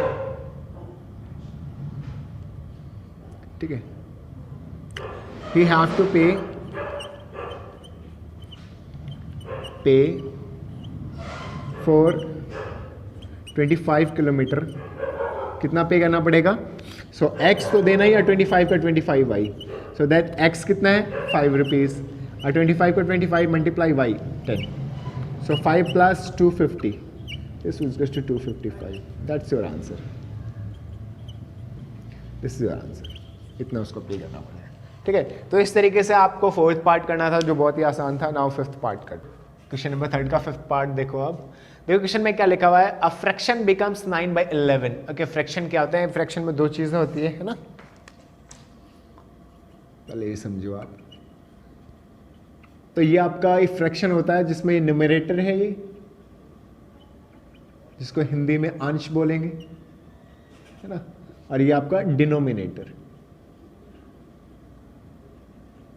ठीक है, he have to pay for 25 kilometre कितना पे करना पड़ेगा। सो x तो देना ही है 25 का 25y, सो दैट x कितना है 5 रुपीज़, और 25 को 25 multiply y 10, so 5 plus 250 this is to 255। That's your answer, this is your answer. इतना उसको पे करना पड़ेगा। ठीक है, तो इस तरीके से आपको फोर्थ पार्ट करना था जो बहुत ही आसान था। नाउ फिफ्थ पार्ट कर, क्वेश्चन नंबर 3 का फिफ्थ पार्ट देखो। अब देखो क्वेश्चन में क्या लिखा हुआ है, a fraction becomes 9/11। Okay, fraction क्या होता है, फ्रैक्शन में दो चीजें होती है ना, पहले ये समझो आप। तो ये आपका एक फ्रैक्शन होता है जिसमें ये न्यूमरेटर है, ये जिसको हिंदी में अंश बोलेंगे है ना, और ये आपका डिनोमिनेटर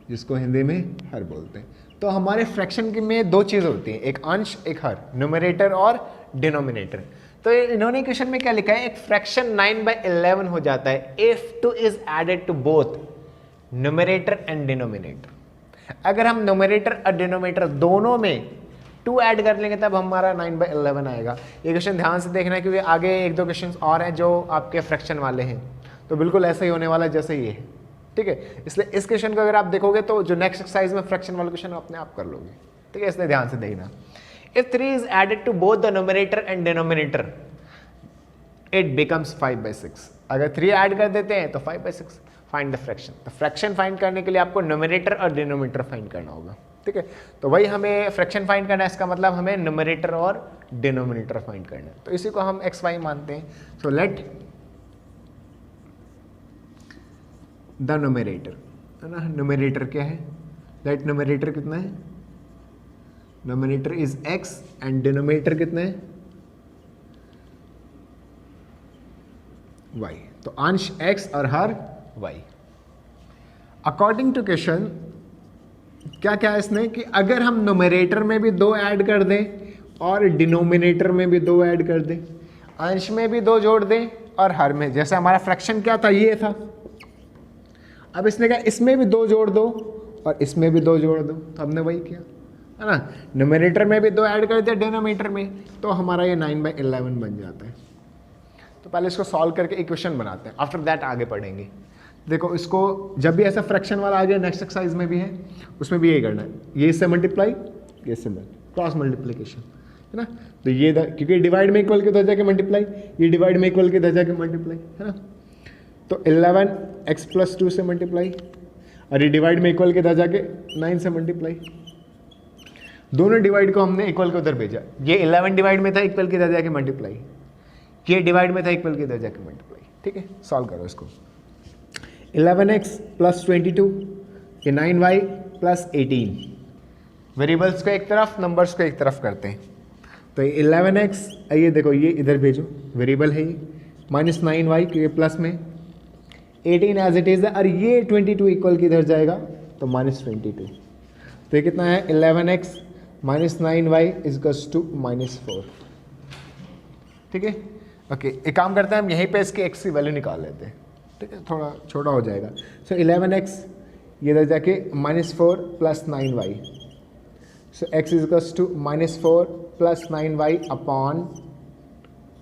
जिसको हिंदी में हर बोलते हैं। तो हमारे फ्रैक्शन में दो चीज़ होती हैं, एक अंश एक हर, न्यूमरेटर और डिनोमिनेटर। तो इन्होंने क्वेश्चन में क्या लिखा है, एक फ्रैक्शन 9/11 हो जाता है if 2 is added to both numerator and denominator. अगर हम न्यूमरेटर और डिनोमिनेटर दोनों में 2 ऐड कर लेंगे तब हमारा 9/11 आएगा। ये क्वेश्चन ध्यान से देखना है क्योंकि आगे एक दो क्वेश्चन और हैं जो आपके फ्रैक्शन वाले हैं, तो बिल्कुल ऐसा ही होने वाला है जैसे ये है। ठीक है, इसलिए इस क्वेश्चन को अगर आप देखोगे तो जो नेक्स्ट एक्सरसाइज में फ्रैक्शन वाला क्वेश्चन अपने आप कर लोगे। ठीक है, इसलिए ध्यान से देखना। If 3 is added to both the numerator and denominator it becomes 5/6। अगर 3 ऐड कर देते हैं तो 5/6। Find the fraction. तो फ्रैक्शन फाइंड करने के लिए आपको न्यूमरेटर और डिनोमिनेटर फाइंड करना होगा। ठीक है, तो वही हमें फ्रैक्शन फाइंड करना है, इसका मतलब हमें न्यूमरेटर और डिनोमिनेटर फाइंड करना है, तो इसी को हम एक्स वाई मानते हैं. सो लेट द न्यूमरेटर, है ना, न्यूमरेटर क्या है, लेट न्यूमरेटर कितना है, numerator is x and denominator कितना है y. तो अंश x और हर y. अकॉर्डिंग टू क्वेश्चन क्या क्या है इसने कि अगर हम न्यूमरेटर में भी 2 ऐड कर दें और डिनोमिनेटर में भी 2 ऐड कर दें, अंश में भी 2 जोड़ दें और हर में, जैसे हमारा फ्रैक्शन क्या था, ये था. अब इसने कहा इसमें भी 2 जोड़ दो और इसमें भी 2 जोड़ दो, तो हमने वही किया, है ना. न्यूमरेटर में भी 2 ऐड कर दिया डिनोमिनेटर में, तो हमारा ये 9/11 बन जाता है. तो पहले इसको सॉल्व करके इक्वेशन बनाते हैं, आफ्टर दैट आगे पढ़ेंगे. देखो इसको जब भी ऐसा फ्रैक्शन वाला आ गया, नेक्स्ट एक्सरसाइज में भी है, उसमें भी यही करना है, ये इससे मल्टीप्लाई, ये इससे क्रॉस मल्टीप्लिकेशन, है ना. तो ये क्योंकि डिवाइड में इक्वल के इधर जाके मल्टीप्लाई, ये डिवाइड में इक्वल के इधर जाके मल्टीप्लाई, है ना. तो 11x + 2 से मल्टीप्लाई और ये डिवाइड में इक्वल के इधर जाके 9 से मल्टीप्लाई. दोनों डिवाइड को हमने इक्वल के उधर भेजा, ये 11 डिवाइड में था, इक्वल के इधर जाके मल्टीप्लाई, ये डिवाइड में था, इक्वल के इधर जाके मल्टीप्लाई. ठीक है, सॉल्व करो इसको. 11x + 22, ये 9y + 18. वेरिएबल्स को एक तरफ, नंबर्स को एक तरफ करते हैं. तो ये 11x, ये देखो ये इधर भेजो, वेरिएबल है ये, -9y क्योंकि प्लस में, 18 एज इट इज़ है, और ये 22 इक्वल के इधर जाएगा तो -22. तो ये कितना है, 11x - 9y = -4. ठीक है, ओके. एक काम करते हैं हम यहीं पे इसके x की वैल्यू निकाल लेते हैं. ठीक है, थोड़ा छोटा हो जाएगा. सो 11x ये इधर जाके -4 + 9y, सो x = -4 + 9y अपॉन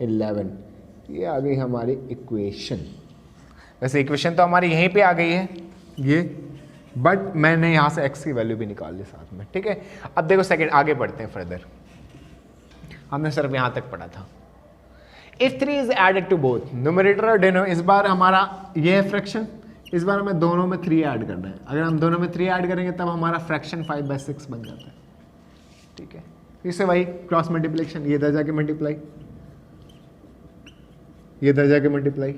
11. ये आ गई हमारी इक्वेशन. वैसे इक्वेशन तो हमारी यहीं पे आ गई है ये, बट मैंने यहाँ से x की वैल्यू भी निकाल ली साथ में. ठीक है, अब देखो सेकंड आगे बढ़ते हैं फर्दर. हमने सिर्फ यहाँ तक पढ़ा था. If 3 is added to both numerator और denominator, इस बार हमारा ये है फ्रैक्शन, इस बार हमें दोनों में 3 ऐड करना है. अगर हम दोनों में 3 ऐड करेंगे तब हमारा फ्रैक्शन 5/6 बन जाता है. ठीक है, इससे वही क्रॉस मल्टीप्लिकेशन, ये इधर जाके मल्टीप्लाई, ये इधर जाके मल्टीप्लाई,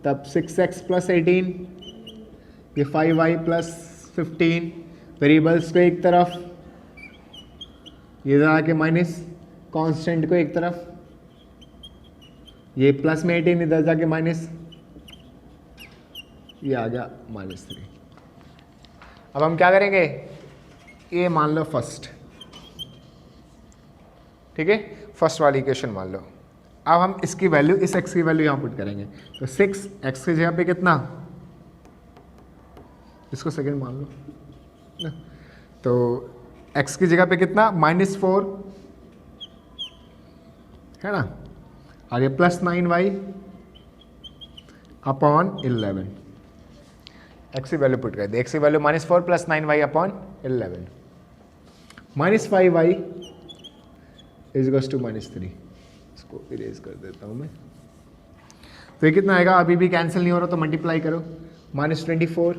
तब 6x + 18, ये 5y + 15. वेरिएबल्स को एक तरफ, ये इधर आके माइनस, कांस्टेंट को एक तरफ, ये प्लस में 18 इधर जाके माइनस, ये आ गया -3. अब हम क्या करेंगे, ये मान लो फर्स्ट. ठीक है, फर्स्ट वाली इक्वेशन मान लो. अब हम इसकी वैल्यू, इस x की वैल्यू यहाँ पुट करेंगे. तो 6x की जगह पे कितना, इसको सेकंड मान लो ना. तो x की जगह पे कितना, -4 है ना, और ये +9y अपॉन 11. x की वैल्यू पुट कर दे, x की वैल्यू -4 + 9y अपॉन 11, -5y = -3. इसको इरेज कर देता हूँ मैं. तो ये कितना आएगा, अभी भी कैंसिल नहीं हो रहा तो मल्टीप्लाई करो, -24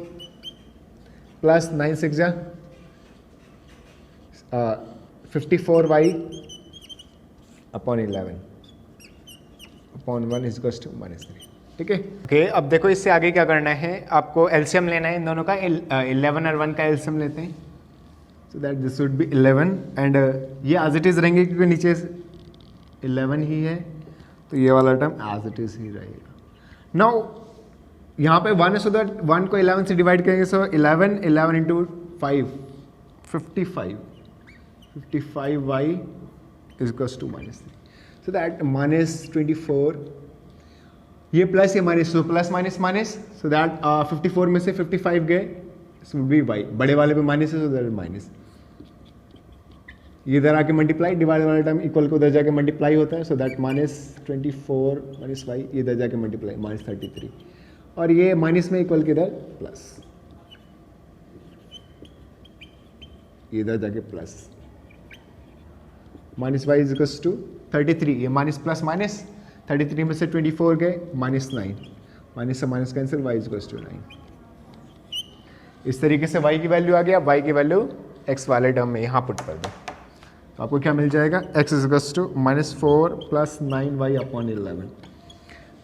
+ 9 6 जा 54y अपॉन 11 अपॉन 1 = -3. ठीक है, ओके. अब देखो इससे आगे क्या करना है, आपको एलसीएम लेना है इन दोनों का. 11 और 1 का एलसीएम लेते हैं. So that this would B 11 and ये एज इट इज़ रहेंगे क्योंकि नीचे 11 ही है, तो ये वाला टर्म एज इट इज़ ही रहेगा. नाउ यहाँ पे 1 है, सो दैट 1 को 11 से डिवाइड करेंगे. सो 11 × 5 55y = -3. सो दैट -24, ये प्लस ये minus, so plus minus minus, so that 54 में से 55 गए, सो बी y, बड़े वाले पे माइनस है, सो दैट माइनस. ये इधर आके मल्टीप्लाई, डिवाइड वाला टर्म इक्वल को उधर जाके मल्टीप्लाई होता है, सो दैट -24 - y, ये इधर जाके मल्टीप्लाई, -33, और ये माइनस में इक्वल के इधर प्लस, ये इधर जाके प्लस, -y = 33, ये माइनस प्लस माइनस, 33 में से 24 गए, -9, माइनस से माइनस कैंसिल, y = 9. इस तरीके से y की वैल्यू आ गया. y की वैल्यू x वाले टर्म में यहाँ पुट कर दो. तो आपको क्या मिल जाएगा, x is to -4 + 9y/11।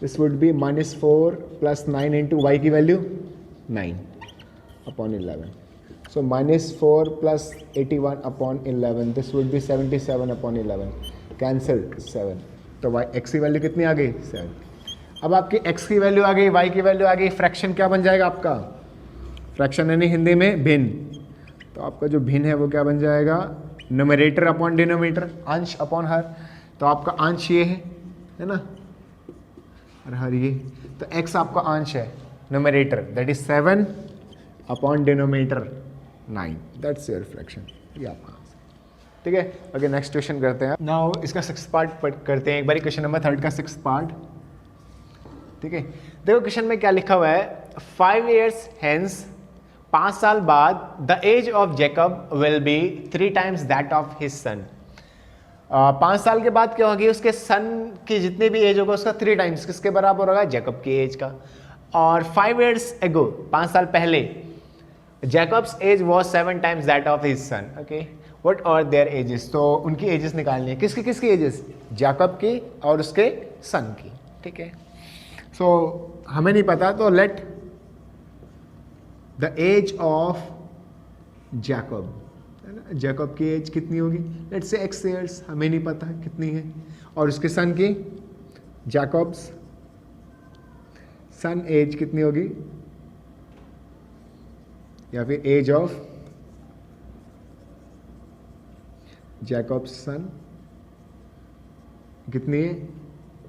This would be -4 + 9 into Y की वैल्यू 9/11। So -4 + 81/11, this would be 77/11। Cancel 7, तो y x की वैल्यू कितनी आ गई, 7। अब आपकी x की वैल्यू आ गई, y की वैल्यू आ गई, फ्रैक्शन क्या बन जाएगा आपका, फ्रैक्शन यानी हिंदी में भिन्न। तो आपका जो भिन्न है वो क्या बन जाएगा, न्यूमरेटर अपॉन डिनोमिनेटर, अंश अपॉन हर। तो आपका अंश ये है ना, और हर ये, तो x आपका अंश है, numerator that is 7 upon denominator 9, that's your fraction. ये आपका आंसर, ठीक है। ओके, नेक्स्ट क्वेश्चन करते हैं। नाउ इसका 6th पार्ट करते हैं एक बार, क्वेश्चन नंबर 3 का 6th पार्ट, ठीक है। देखो क्वेश्चन में क्या लिखा हुआ है, 5 years hence, 5 साल बाद, the age of Jacob will be 3 times that of his son. 5 साल के बाद क्या होगी, उसके सन की जितनी भी एज होगा उसका 3 times किसके बराबर होगा, जैकब की एज का। और 5 years ago, 5 साल पहले, Jacob's age was 7 times that of his son. Okay, what are their ages, तो उनकी एजेस निकालनी है, किसकी किसकी एजेस, जैकब की और उसके सन की, ठीक है। सो हमें नहीं पता, तो let the age of Jacob, है ना, जैकब की एज कितनी होगी, लेट्स से x years, हमें नहीं पता कितनी है, और उसके सन की, जैकब्स सन एज कितनी होगी, या फिर एज ऑफ जैकब्स सन कितनी है,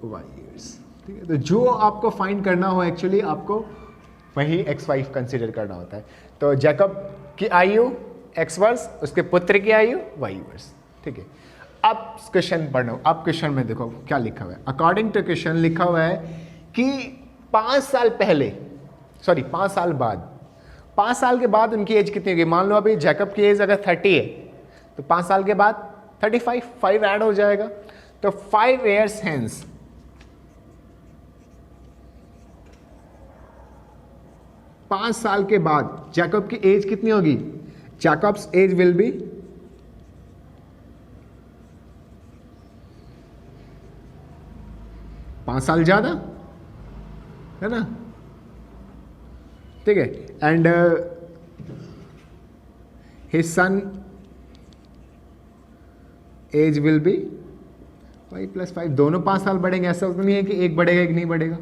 y years, ठीक है। तो जो आपको फाइंड करना हो एक्चुअली आपको वही x5 कंसीडर करना होता है। तो जैकब की आयु x वर्ष, उसके पुत्र की आयु y वर्ष, ठीक है। अब क्वेश्चन पढ़ो, अब क्वेश्चन में देखो क्या लिखा हुआ है। अकॉर्डिंग टू क्वेश्चन लिखा हुआ है कि 5 साल पहले, सॉरी 5 साल बाद, 5 साल के बाद उनकी एज कितनी होगी। मान लो अभी जैकब की एज अगर 30 है, तो 5 साल के बाद 35, 5 ऐड हो जाएगा, तो 5 years hence, 5 साल के बाद जैकब की एज कितनी होगी, जैकब्स एज विल बी 5 साल ज्यादा, है ना, ठीक है। And his son age will be 5 + 5, दोनों 5 साल बढ़ेंगे। ऐसा तो नहीं है कि एक बढ़ेगा एक नहीं बढ़ेगा,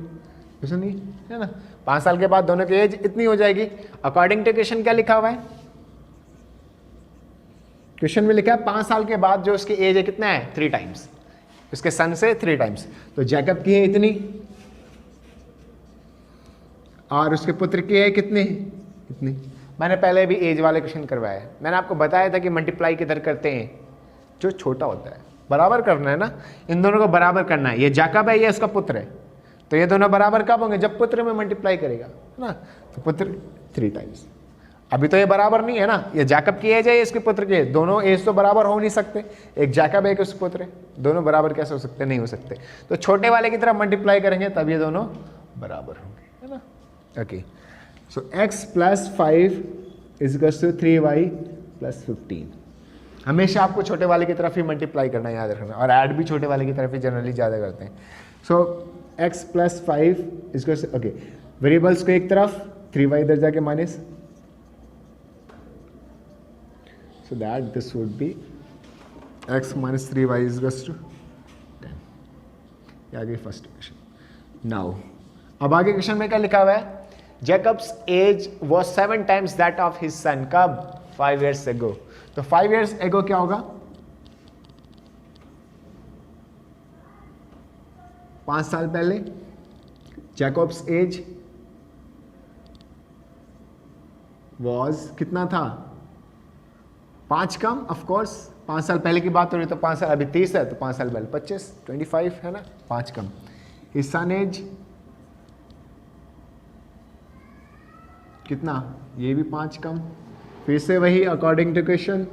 ऐसा नहीं है ना। 5 साल के बाद दोनों की एज इतनी हो जाएगी। अकॉर्डिंग टू क्वेश्चन क्या लिखा हुआ है, क्वेश्चन में लिखा है 5 साल के बाद जो उसकी एज है कितना है, 3 times, उसके सन से 3 times। तो जैकब की है इतनी, और उसके पुत्र की है कितनी, इतनी। मैंने पहले भी एज वाले क्वेश्चन करवाया है, मैंने आपको बताया था कि मल्टीप्लाई किधर करते हैं, जो छोटा होता है, बराबर करना है ना, इन दोनों को बराबर करना है। ये जैकब है, ये उसका पुत्र है, तो ये दोनों बराबर कब होंगे, जब पुत्र में मल्टीप्लाई करेगा, है ना। तो पुत्र 3 times, अभी तो ये बराबर नहीं है ना, ये जैकब की एज है, ये इसके पुत्र की, दोनों एज तो बराबर हो नहीं सकते, एक जैकब है एक उसके पुत्र है, दोनों बराबर कैसे हो सकते, नहीं हो सकते। तो छोटे वाले की तरफ मल्टीप्लाई करेंगे तब ये दोनों बराबर होंगे, है ना। ओके, सो x + 5 = 3y + 15। हमेशा आपको छोटे वाले की तरफ ही मल्टीप्लाई करना है, याद रखना, और ऐड भी छोटे वाले की तरफ ही जनरली ज़्यादा करते हैं। सो x + 5 = ओके, वेरिएबल्स को एक तरफ, 3y इधर जाके minus, so that this would be x - 3y = 10। ये आ गई फर्स्ट क्वेश्चन। नाउ अब आगे क्वेश्चन में क्या लिखा हुआ है, Jacobs as was 7 times that of his son, कब, 5 years ago। तो 5 years ago क्या होगा, 5 साल पहले जैकब्स एज was कितना था, 5 कम, ऑफ कोर्स 5 साल पहले की बात हो रही, तो 5 साल, अभी 30 है तो 5 साल पहले 25, 25 है ना, 5 कम। हिज सन एज कितना, ये भी 5 कम, फिर से वही अकॉर्डिंग टू क्वेश्चन,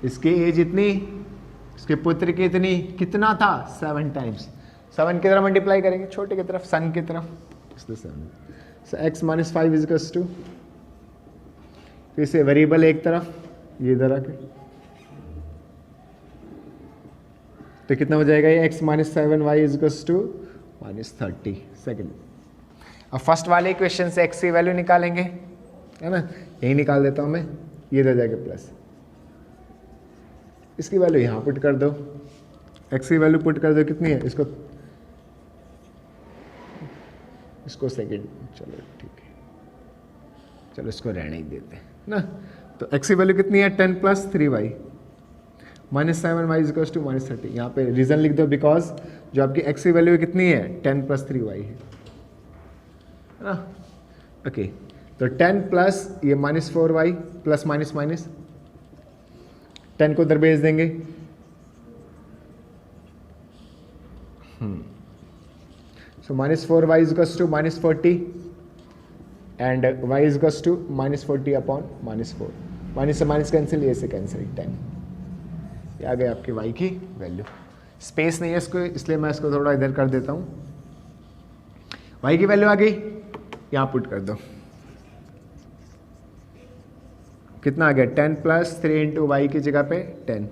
इसकी एज इतनी, इसके पुत्र की इतनी, कितना था, 7 times। 7 की तरफ मल्टीप्लाई करेंगे, छोटे की तरफ, सन की तरफ, इसलिए 7। सो x - 5 = फिर से वेरिएबल एक तरफ, ये इधर आके तो कितना हो जाएगा ये x minus 7y equals to minus 30 second. अब फर्स्ट वाले इक्वेशन से x की वैल्यू निकालेंगे, है ना, यही निकाल देता हूँ मैं, ये रह जाएगा प्लस, इसकी वैल्यू यहाँ पुट कर दो, x की वैल्यू पुट कर दो, कितनी है, इसको सेकेंड, चलो ठीक है, चलो इसको रहने ही देते हैं ना। तो x की वैल्यू कितनी है 10 plus 3y minus 7y equals to minus 30। यहाँ पे रीज़न लिख दो, बिकॉज जो आपकी x की वैल्यू कितनी है 10 प्लस 3y है ना। ओके, तो 10 प्लस ये minus 4y plus minus minus 10 को उधर भेज देंगे, so minus 4y equals to minus 40 and y equals to minus 40 upon minus 4, minus से माइनस कैंसिल, ये से कैंसिल 10, ये आ गई आपकी y की वैल्यू। स्पेस नहीं है इसको, इसलिए मैं इसको थोड़ा इधर कर देता हूँ। y की वैल्यू आ गई, यहाँ पुट कर दो, कितना आ गया 10 प्लस 3 इंटू वाई की जगह पे 10,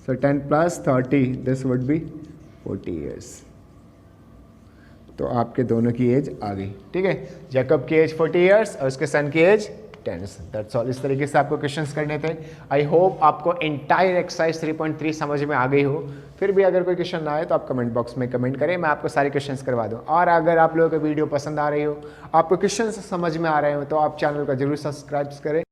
सो 10 plus 30 this would B 40 years. तो आपके दोनों की एज आ गई, ठीक है, जैकब की एज 40 ईयर्स और उसके सन की एज 10। That's all. इस तरीके से आपको क्वेश्चंस करने थे। आई होप आपको एंटायर एक्सरसाइज 3.3 समझ में आ गई हो। फिर भी अगर कोई क्वेश्चन ना आए तो आप कमेंट बॉक्स में कमेंट करें, मैं आपको सारे क्वेश्चंस करवा दूँ। और अगर आप लोगों को वीडियो पसंद आ रही हो, आपको क्वेश्चन समझ में आ रहे हो, तो आप चैनल का जरूर सब्सक्राइब करें।